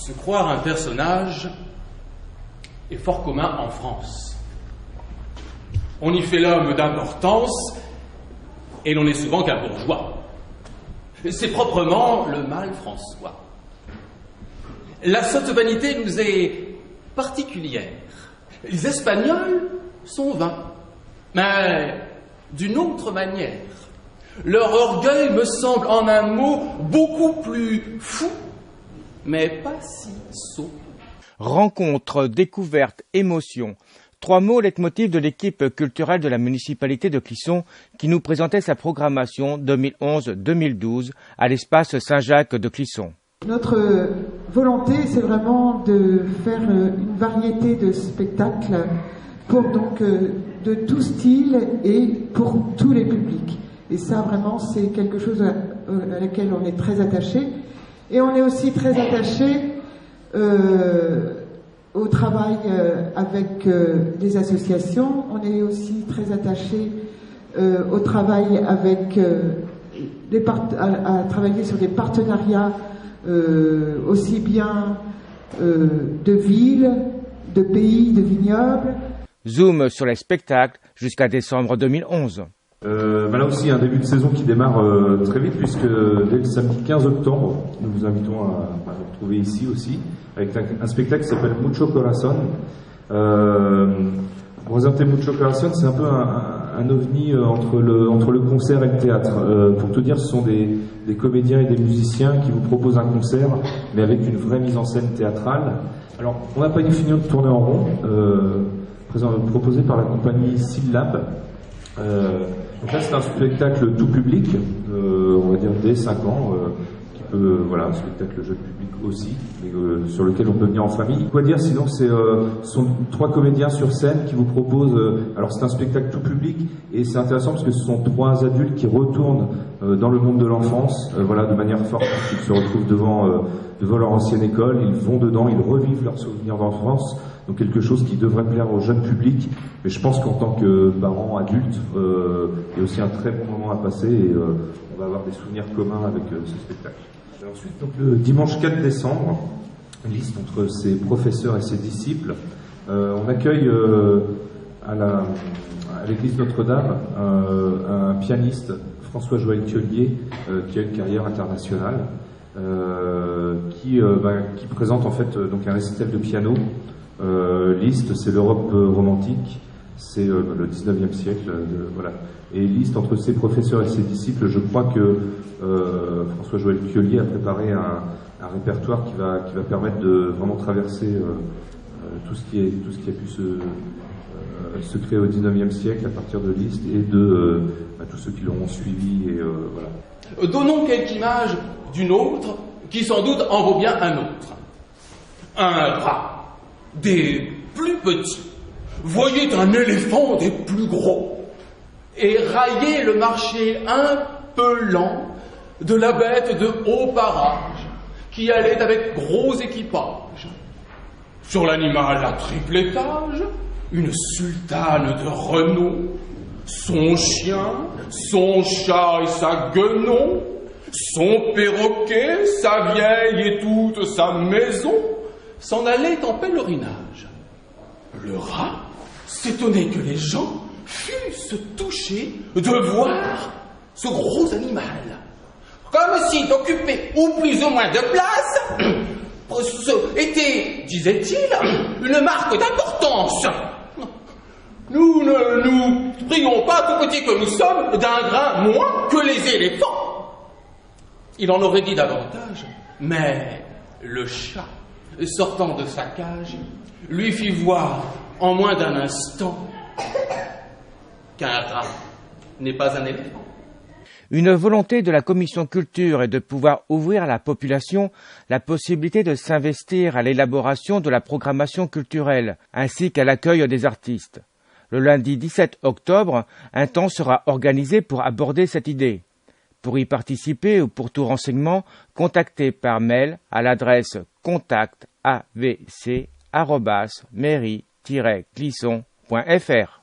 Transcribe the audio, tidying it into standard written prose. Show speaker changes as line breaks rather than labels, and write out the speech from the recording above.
Se croire un personnage est fort commun en France. On y fait l'homme d'importance et l'on n'est souvent qu'un bourgeois. C'est proprement le mal François. La sotte vanité nous est particulière. Les Espagnols sont vains, mais d'une autre manière. Leur orgueil me semble en un mot beaucoup plus fou, mais pas si sot.
Rencontre, découverte, émotion. 3 mots leitmotiv de l'équipe culturelle de la municipalité de Clisson qui nous présentait sa programmation 2011-2012 à l'espace Saint-Jacques de Clisson.
Notre volonté, c'est vraiment de faire une variété de spectacles pour donc de tout style et pour tous les publics. Et ça, vraiment, c'est quelque chose à laquelle on est très attaché. Et on est aussi très attaché au travail avec des associations. On est aussi très attaché au travail avec à travailler sur des partenariats aussi bien de villes, de pays, de vignobles.
Zoom sur les spectacles jusqu'à décembre 2011.
Là aussi, un début de saison qui démarre très vite, puisque dès le samedi 15 octobre, nous vous invitons à nous retrouver ici aussi, avec un spectacle qui s'appelle Mucho Corazón. Pour présenter Mucho Corazón, c'est un peu un ovni entre le concert et le théâtre. Pour tout dire, ce sont des comédiens et des musiciens qui vous proposent un concert, mais avec une vraie mise en scène théâtrale. Alors, on n'a pas fini de tourner en rond, proposé par la compagnie Syllab. Donc là, c'est un spectacle tout public, on va dire dès 5 ans, qui peut, voilà, un spectacle jeune public aussi, mais sur lequel on peut venir en famille. Quoi dire sinon, ce sont 3 comédiens sur scène qui vous proposent, alors c'est un spectacle tout public, et c'est intéressant parce que ce sont 3 adultes qui retournent dans le monde de l'enfance, voilà, de manière forte, ils se retrouvent devant leur ancienne école, ils vont dedans, ils revivent leurs souvenirs d'enfance. Donc quelque chose qui devrait plaire au jeune public, mais je pense qu'en tant que parents adultes, il y a aussi un très bon moment à passer et on va avoir des souvenirs communs avec ce spectacle. Et ensuite, donc, le dimanche 4 décembre, liste entre ses professeurs et ses disciples, on accueille à l'église Notre-Dame un pianiste, François-Joël Thiollier, qui a une carrière internationale, qui présente en fait donc un récital de piano. Liszt, c'est l'Europe romantique, c'est le 19e siècle, voilà. Et Liszt, entre ses professeurs et ses disciples, je crois que François-Joël Thiollier a préparé un répertoire qui va permettre de vraiment traverser tout ce qui a pu se créer au 19e siècle à partir de Liszt et de tous ceux qui l'auront suivi. Et, voilà.
Donnons quelques images d'une autre qui sans doute en vaut bien un autre. Un rat. Des plus petits voyaient un éléphant des plus gros et raillaient le marché un peu lent de la bête de haut parage qui allait avec gros équipage. Sur l'animal à triple étage, une sultane de renom, son chien, son chat et sa guenon, son perroquet, sa vieille et toute sa maison s'en allait en pèlerinage. Le rat s'étonnait que les gens fussent touchés de voir ce gros animal. Comme s'il occupait ou plus ou moins de place, était, disait-il, une marque d'importance. Nous ne nous prions pas, tout petits que nous sommes, d'un grain moins que les éléphants. Il en aurait dit davantage, mais le chat, sortant de sa cage, lui fit voir en moins d'un instant qu'un rat n'est pas un éléphant.
Une volonté de la commission culture est de pouvoir ouvrir à la population la possibilité de s'investir à l'élaboration de la programmation culturelle ainsi qu'à l'accueil des artistes. Le lundi 17 octobre, un temps sera organisé pour aborder cette idée. Pour y participer ou pour tout renseignement, contactez par mail à l'adresse contact@avc@mairie-clisson.fr.